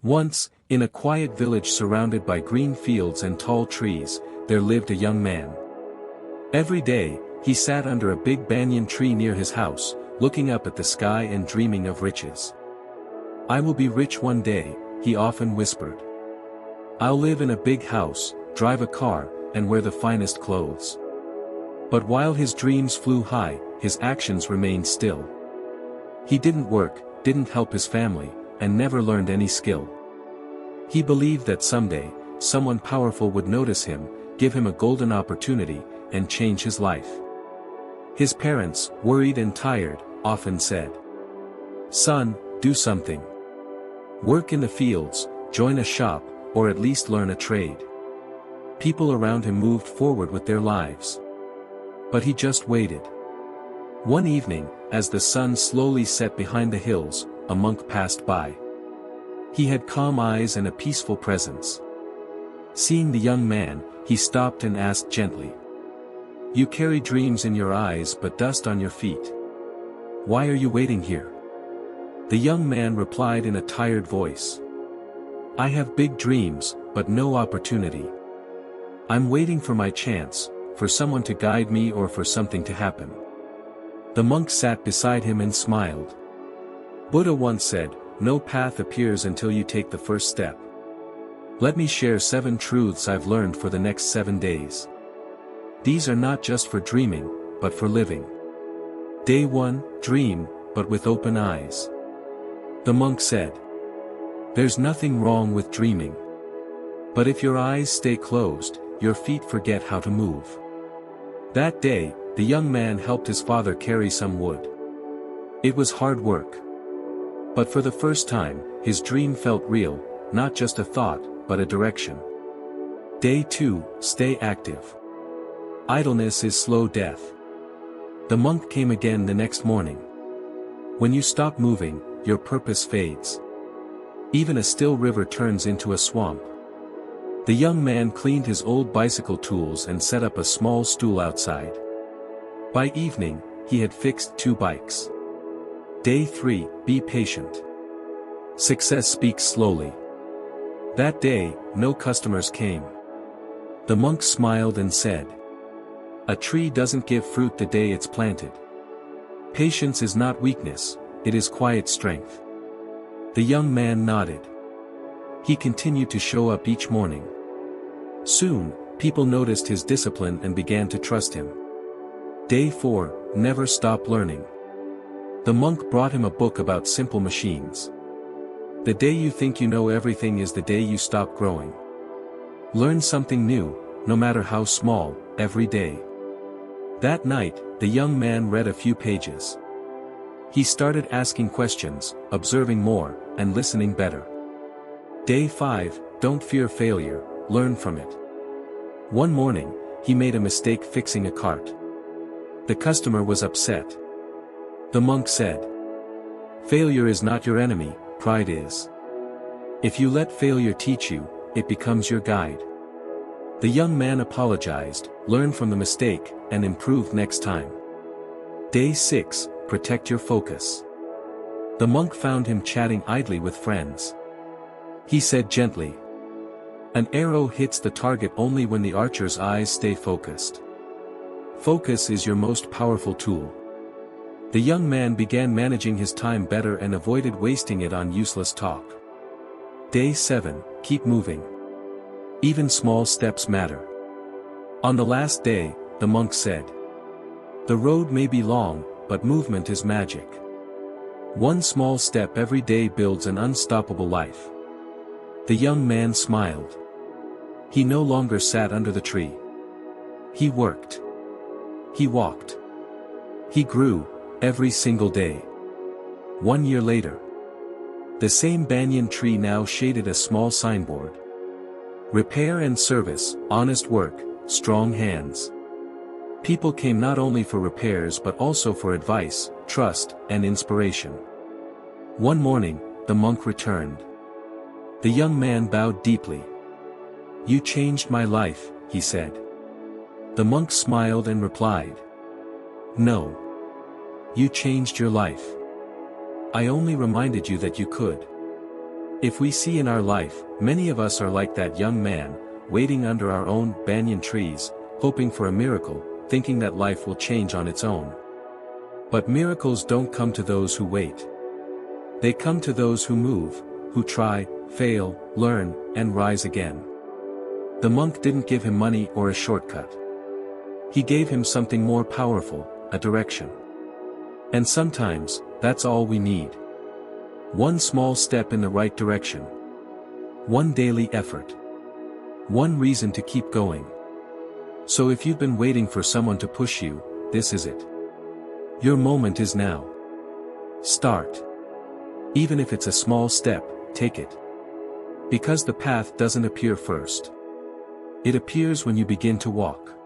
Once, in a quiet village surrounded by green fields and tall trees, there lived a young man. Every day, he sat under a big banyan tree near his house, looking up at the sky and dreaming of riches. "I will be rich one day," he often whispered. "I'll live in a big house, drive a car, and wear the finest clothes." But while his dreams flew high, his actions remained still. He didn't work, didn't help his family, and never learned any skill. He believed that someday, someone powerful would notice him, give him a golden opportunity, and change his life. His parents, worried and tired, often said, "Son, do something. Work in the fields, join a shop, or at least learn a trade." People around him moved forward with their lives. But he just waited. One evening, as the sun slowly set behind the hills, a monk passed by. He had calm eyes and a peaceful presence. Seeing the young man, he stopped and asked gently, "You carry dreams in your eyes but dust on your feet. Why are you waiting here?" The young man replied in a tired voice, "I have big dreams, but no opportunity. I'm waiting for my chance, for someone to guide me or for something to happen." The monk sat beside him and smiled. "Buddha once said, 'No path appears until you take the first step.' Let me share 7 truths I've learned for the next 7 days. These are not just for dreaming, but for living. Day 1, dream, but with open eyes." The monk said, "There's nothing wrong with dreaming. But if your eyes stay closed, your feet forget how to move." That day, the young man helped his father carry some wood. It was hard work. But for the first time, his dream felt real, not just a thought, but a direction. Day 2, stay active. Idleness is slow death. The monk came again the next morning. When you stop moving, your purpose fades. Even a still river turns into a swamp. The young man cleaned his old bicycle tools and set up a small stool outside. By evening, he had fixed 2 bikes. Day 3, be patient. Success speaks slowly. That day, no customers came. The monk smiled and said, "A tree doesn't give fruit the day it's planted. Patience is not weakness, it is quiet strength." The young man nodded. He continued to show up each morning. Soon, people noticed his discipline and began to trust him. Day 4, never stop learning. The monk brought him a book about simple machines. The day you think you know everything is the day you stop growing. Learn something new, no matter how small, every day. That night, the young man read a few pages. He started asking questions, observing more, and listening better. Day 5, don't fear failure, learn from it. One morning, he made a mistake fixing a cart. The customer was upset. The monk said, "Failure is not your enemy, pride is. If you let failure teach you, it becomes your guide." The young man apologized, learned from the mistake, and improved next time. Day 6, protect your focus. The monk found him chatting idly with friends. He said gently, "An arrow hits the target only when the archer's eyes stay focused. Focus is your most powerful tool." The young man began managing his time better and avoided wasting it on useless talk. Day 7, keep moving. Even small steps matter. On the last day, the monk said, "The road may be long, but movement is magic. One small step every day builds an unstoppable life." The young man smiled. He no longer sat under the tree. He worked. He walked. He grew, every single day. 1 year later, the same banyan tree now shaded a small signboard. Repair and service, honest work, strong hands. People came not only for repairs but also for advice, trust, and inspiration. One morning, the monk returned. The young man bowed deeply. "You changed my life," he said. The monk smiled and replied, "No. You changed your life. I only reminded you that you could." If we see in our life, many of us are like that young man, waiting under our own banyan trees, hoping for a miracle, thinking that life will change on its own. But miracles don't come to those who wait. They come to those who move, who try, fail, learn, and rise again. The monk didn't give him money or a shortcut. He gave him something more powerful, a direction. And sometimes, that's all we need. One small step in the right direction. One daily effort. One reason to keep going. So if you've been waiting for someone to push you, this is it. Your moment is now. Start. Even if it's a small step, take it. Because the path doesn't appear first. It appears when you begin to walk.